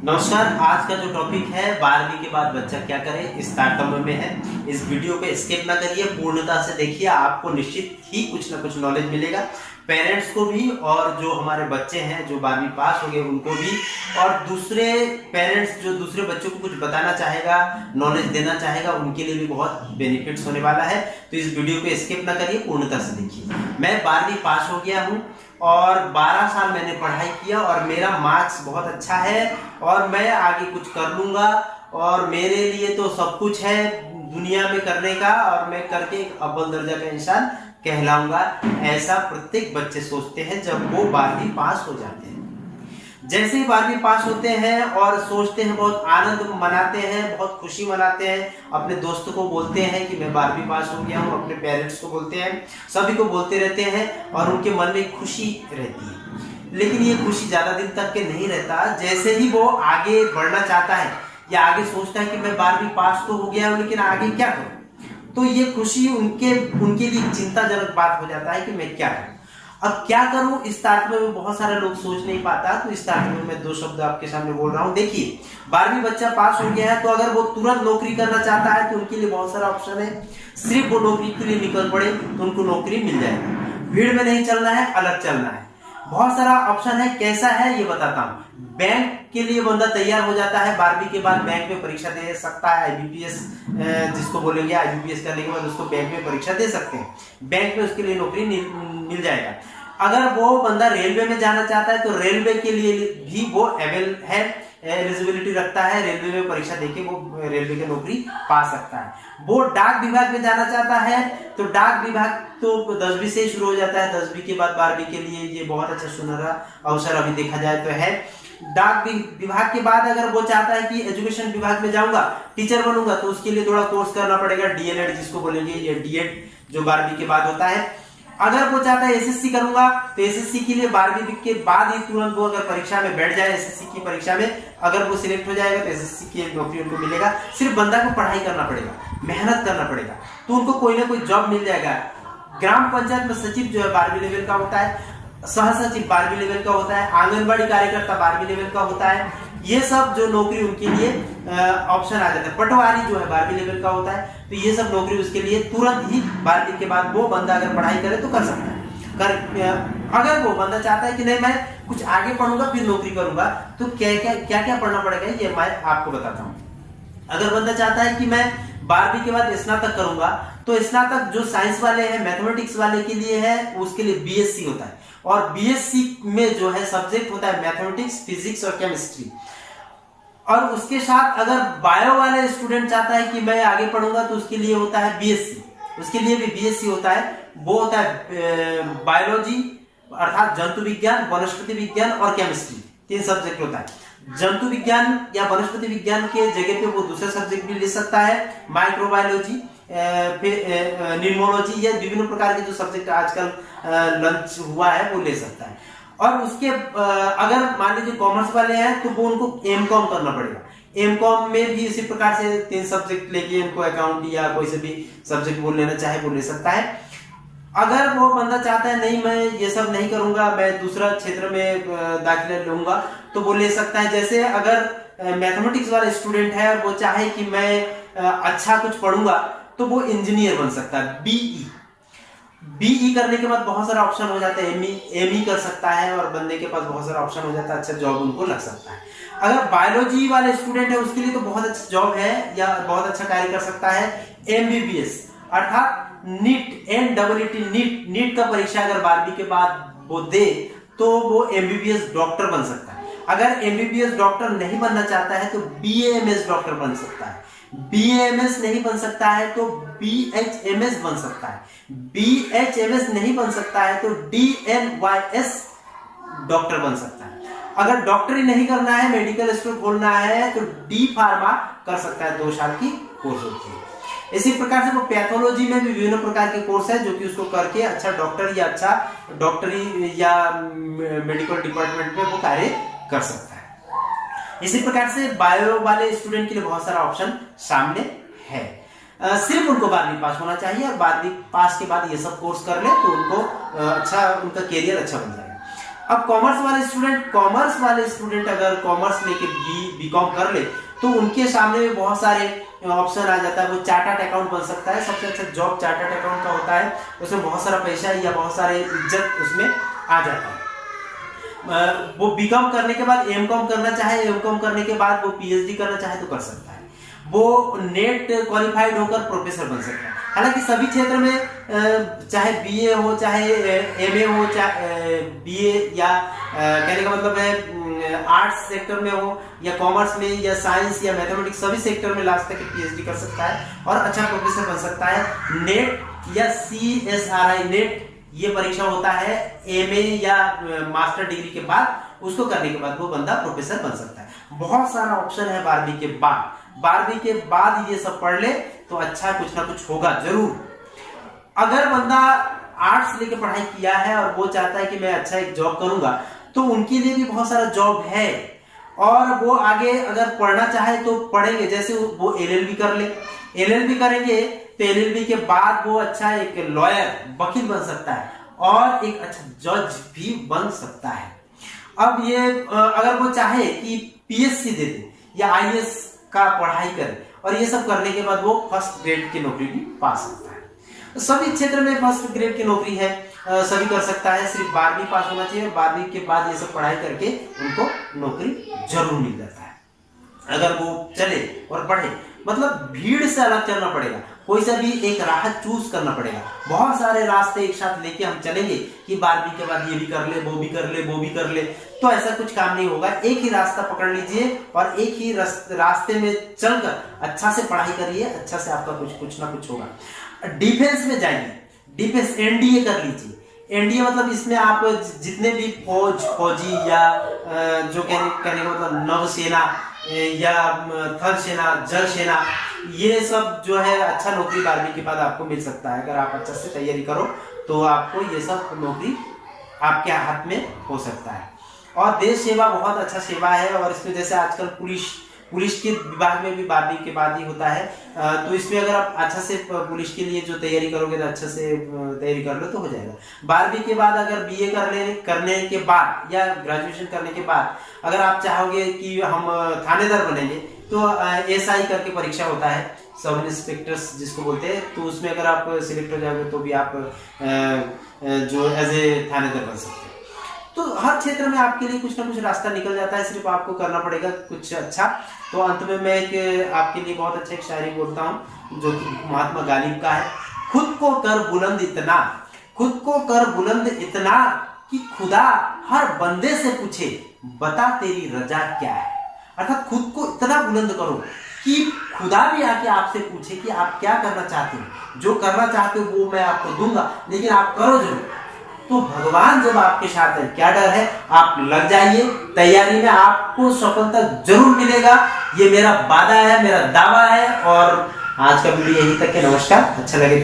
नमस्कार। आज का जो टॉपिक है 12वीं के बाद बच्चा क्या करे, इस तारतम्य में है। इस वीडियो पे स्किप ना करिए, पूर्णता से देखिए, आपको निश्चित ही कुछ ना कुछ नॉलेज मिलेगा, पेरेंट्स को भी और जो हमारे बच्चे हैं जो 12वीं पास हो गए उनको भी, और दूसरे पेरेंट्स जो दूसरे बच्चों को कुछ बताना चाहेगा, नॉलेज देना चाहेगा, उनके लिए भी बहुत बेनिफिट्स होने वाला है। तो इस वीडियो को स्किप ना करिए, पूर्णता से देखिए। मैं 12वीं पास हो गया हूँ और 12 साल मैंने पढ़ाई किया और मेरा मार्क्स बहुत अच्छा है और मैं आगे कुछ कर लूंगा और मेरे लिए तो सब कुछ है दुनिया में करने का और मैं करके एक अव्वल दर्जा का इंसान कहलाऊंगा। ऐसा प्रत्येक बच्चे सोचते हैं जब वो 12वीं पास हो जाते हैं। जैसे ही 12वीं पास होते हैं और सोचते हैं, बहुत आनंद मनाते हैं, बहुत खुशी मनाते हैं, अपने दोस्तों को बोलते हैं कि मैं 12वीं पास हो गया हूँ, अपने पेरेंट्स को बोलते हैं, सभी को बोलते रहते हैं और उनके मन में खुशी रहती है। लेकिन ये खुशी ज्यादा दिन तक के नहीं रहता। जैसे ही वो आगे बढ़ना चाहता है या आगे सोचता है कि मैं 12वीं पास तो हो गया हूँ लेकिन आगे क्या करूँ, तो ये खुशी उनके लिए चिंताजनक बात हो जाता है कि मैं क्या करूँ, अब क्या करूं। इस तारतम्य में बहुत सारे लोग सोच नहीं पाता, तो इस तारतम्य में दो शब्द आपके सामने बोल रहा हूं। देखिए, 12वीं बच्चा पास हो गया है तो अगर वो तुरंत नौकरी करना चाहता है तो उनके लिए बहुत सारा ऑप्शन है। सिर्फ वो नौकरी के लिए निकल पड़े तो उनको नौकरी मिल जाएगी। भीड़ में नहीं चलना है, अलग चलना है। बहुत सारा ऑप्शन है। कैसा है ये बताता हूँ। बैंक के लिए बंदा तैयार हो जाता है, 12वीं के बाद बैंक में परीक्षा दे सकता है। आईबीपीएस जिसको बोलेंगे, आईबीपीएस करने के बाद उसको बैंक में परीक्षा दे सकते हैं, बैंक में उसके लिए नौकरी मिल जाएगा। अगर वो बंदा रेलवे में जाना चाहता है तो रेलवे के लिए भी वो एलिजिबिलिटी रखता है, रेलवे में परीक्षा देके वो रेलवे की नौकरी पा सकता है। वो डाक विभाग में जाना चाहता है तो डाक विभाग तो 10वीं से शुरू हो जाता है। 10वीं के बाद 12वीं के लिए ये बहुत अच्छा सुनहरा अवसर अभी देखा जाए तो है। डाक विभाग के बाद अगर वो चाहता है कि एजुकेशन विभाग में जाऊंगा, टीचर बनूंगा, तो उसके लिए थोड़ा कोर्स करना पड़ेगा, डीएलएड जिसको बोलेंगे, ये डीएड जो 12वीं के बाद होता है। अगर वो चाहता है एसएससी करूंगा तो एसएससी के लिए 12वीं के बाद ही तुरंत वो अगर परीक्षा में बैठ जाए, एसएससी की परीक्षा में अगर वो सिलेक्ट हो जाएगा तो एसएससी की नौकरी उनको मिलेगा। सिर्फ बंदा को पढ़ाई करना पड़ेगा, मेहनत करना पड़ेगा, तो उनको कोई ना कोई जॉब मिल जाएगा। ग्राम पंचायत में सचिव जो है 12वीं लेवल का होता है, सह सचिव 12वीं लेवल का होता है, आंगनबाड़ी कार्यकर्ता 12वीं लेवल का होता है। ये सब जो नौकरी उनके लिए ऑप्शन आ जाता है। पटवारी जो है 12वीं लेवल का होता है, तो ये सब नौकरी उसके लिए तुरंत ही 12वीं के बाद वो बंदा अगर पढ़ाई करे तो कर सकता है। अगर वो बंदा चाहता है कि नहीं मैं कुछ आगे पढ़ूंगा फिर नौकरी करूंगा, तो क्या क्या पढ़ना पड़ेगा ये मैं आपको बताता हूँ। अगर बंदा चाहता है कि मैं 12वीं के बाद स्नातक करूंगा, तो स्नातक जो साइंस वाले हैं, मैथमेटिक्स वाले के लिए है, उसके लिए बीएससी होता है। और बीएससी में जो है सब्जेक्ट होता है मैथमेटिक्स, फिजिक्स और केमिस्ट्री। और उसके साथ अगर बायो वाले स्टूडेंट चाहता है कि मैं आगे पढ़ूंगा तो उसके लिए होता है बीएससी, उसके लिए भी बीएससी होता है। वो होता है बायोलॉजी अर्थात जंतु विज्ञान, वनस्पति विज्ञान और केमिस्ट्री, 3 सब्जेक्ट होता है। जंतु विज्ञान या वनस्पति विज्ञान के जगह पे वो दूसरा सब्जेक्ट भी ले सकता है, माइक्रोबायोलॉजी, न्यूमोलॉजी या विभिन्न प्रकार के जो सब्जेक्ट आजकल लॉन्च हुआ है वो ले सकता है। और उसके अगर मान लीजिए कॉमर्स वाले हैं तो वो उनको एमकॉम करना पड़ेगा। एमकॉम में भी इसी प्रकार से 3 सब्जेक्ट लेके उनको अकाउंट या कोई से भी सब्जेक्ट वो लेना चाहे वो ले सकता है। अगर वो बंदा चाहता है नहीं मैं ये सब नहीं करूंगा, मैं दूसरा क्षेत्र में दाखिला लूंगा, तो वो ले सकता है। जैसे अगर मैथमेटिक्स वाला स्टूडेंट है और वो चाहे कि मैं अच्छा कुछ पढ़ूंगा, तो वो इंजीनियर बन सकता है। बीई करने के बाद बहुत सारा ऑप्शन हो जाता है, एमई कर सकता है और बंदे के पास बहुत सारा ऑप्शन हो जाता है, अच्छा जॉब उनको लग सकता है। अगर बायोलॉजी वाले स्टूडेंट है उसके लिए तो बहुत अच्छा जॉब है या बहुत अच्छा कार्य कर सकता है। एमबीबीएस अर्थात नीट, नीट का परीक्षा अगर 12वीं के बाद वो दे तो वो एमबीबीएस डॉक्टर बन सकता है। अगर एमबीबीएस डॉक्टर नहीं बनना चाहता है तो बीएएमएस डॉक्टर बन सकता है। बीएमएस नहीं बन सकता है तो बीएचएमएस बन सकता है। बीएचएमएस नहीं बन सकता है तो डीएनवाईएस डॉक्टर बन सकता है। अगर डॉक्टरी नहीं करना है, मेडिकल स्टोर खोलना है, तो डी फार्मा कर सकता है, 2 साल की कोर्स होती है। इसी प्रकार से वो पैथोलॉजी में भी विभिन्न प्रकार के कोर्स है जो कि उसको करके अच्छा डॉक्टर या अच्छा डॉक्टरी या मेडिकल डिपार्टमेंट में वो कार्य कर सकता है। इसी प्रकार से बायो वाले स्टूडेंट के लिए बहुत सारा ऑप्शन सामने है। सिर्फ उनको 12वीं पास होना चाहिए और 12वीं पास के बाद ये सब कोर्स कर ले तो उनको अच्छा उनका कैरियर अच्छा बन जाएगा। अब कॉमर्स वाले स्टूडेंट अगर कॉमर्स लेके बीकॉम कर ले तो उनके सामने में बहुत सारे ऑप्शन आ जाता है। वो चार्टर्ड अकाउंट बन सकता है, सबसे अच्छा जॉब चार्टर्ड अकाउंट का होता है, उसमें बहुत सारा पैसा या बहुत सारे इज्जत उसमें आ जाता है। वो बीकॉम करने के बाद एमकॉम करना चाहे, एमकॉम करने के बाद वो पीएचडी करना चाहे तो कर सकता है। वो नेट क्वालिफाइड होकर प्रोफेसर बन सकता है। हालांकि सभी क्षेत्र में चाहे बीए हो, चाहे एमए हो, चाहे बीए या कहने का मतलब है आर्ट्स सेक्टर में हो या कॉमर्स में या साइंस या मैथमेटिक्स, सभी सेक्टर में लास्ट तक पीएचडी कर सकता है और अच्छा प्रोफेसर बन सकता है। नेट या सीएसआरआई नेट ये परीक्षा होता है एमए या मास्टर डिग्री के बाद, उसको करने के बाद वो बंदा प्रोफेसर बन सकता है। बहुत सारा ऑप्शन है 12वीं के बाद। 12वीं के बाद ये सब पढ़ ले तो अच्छा कुछ ना कुछ होगा जरूर। अगर बंदा आर्ट्स लेके पढ़ाई किया है और वो चाहता है कि मैं अच्छा एक जॉब करूंगा तो उनके लिए भी बहुत सारा जॉब है और वो आगे अगर पढ़ना चाहे तो पढ़ेंगे। जैसे वो एलएलबी कर ले, एलएलबी करेंगे तो एलएलबी के बाद वो अच्छा एक लॉयर वकील बन सकता है और एक अच्छा जज भी बन सकता है। अब ये अगर वो चाहे कि पीएससी दे दे या आईएएस का पढ़ाई करे और ये सब करने के बाद वो फर्स्ट ग्रेड की नौकरी भी पा सकता है। सभी क्षेत्र में फर्स्ट ग्रेड की नौकरी है, सभी कर सकता है, सिर्फ 12वीं पास होना चाहिए। 12वीं के बाद ये सब पढ़ाई करके उनको नौकरी जरूर मिल जाता है अगर वो चले और पढ़े। मतलब भीड़ से अलग चलना पड़ेगा, कोई सा भी एक राह चूज करना पड़ेगा। बहुत सारे रास्ते एक साथ लेके हम चलेंगे कि 12वीं के बाद ये भी कर ले, वो भी कर ले, वो भी कर ले, तो ऐसा कुछ काम नहीं होगा। एक ही रास्ता पकड़ लीजिए और एक ही रास्ते में चलकर अच्छा से पढ़ाई करिए, अच्छा से आपका कुछ ना कुछ होगा। डिफेंस में जाइए, डिफेंस एनडीए कर लीजिए। एनडीए मतलब इसमें आप जितने भी फौजी या जो कहने का मतलब नौसेना या थल सेना, जल सेना, ये सब जो है अच्छा नौकरी 12वीं के बाद आपको मिल सकता है। अगर आप अच्छा से तैयारी करो तो आपको ये सब नौकरी आपके हाथ में हो सकता है। और देश सेवा बहुत अच्छा सेवा है और इसमें जैसे आजकल पुलिस के विभाग में भी 12वीं के बाद ही होता है, तो इसमें अगर आप अच्छा से पुलिस के लिए जो तैयारी करोगे तो अच्छा से तैयारी कर लो तो हो जाएगा। 12वीं के बाद अगर बीए करने के बाद या ग्रेजुएशन करने के बाद अगर आप चाहोगे कि हम थानेदार बनेंगे तो एसआई करके परीक्षा होता है, सब इंस्पेक्टर्स जिसको बोलते हैं, तो उसमें अगर आप सिलेक्ट हो जाओगे तो भी आप जो एज ए थानेदार बन सकते हैं। तो हर क्षेत्र में आपके लिए कुछ ना कुछ रास्ता निकल जाता है, सिर्फ आपको करना पड़ेगा कुछ अच्छा। तो अंत में मैं एक आपके लिए बहुत अच्छा एक शायरी बोलता हूँ जो कि महात्मा गालिब का है। खुद को कर बुलंद इतना, खुद को कर बुलंद इतना कि खुदा हर बंदे से पूछे बता तेरी रजा क्या है। अर्थात खुद को इतना बुलंद करो कि खुदा भी आके आपसे पूछे कि आप क्या करना चाहते हो, जो करना चाहते हो वो मैं आपको दूंगा, लेकिन आप करो जरूर। तो भगवान जब आपके साथ है, क्या डर है, आप लग जाइए तैयारी में, आपको सफलता जरूर मिलेगा। ये मेरा वादा है, मेरा दावा है। और आज का वीडियो यहीं तक है। नमस्कार, अच्छा लगे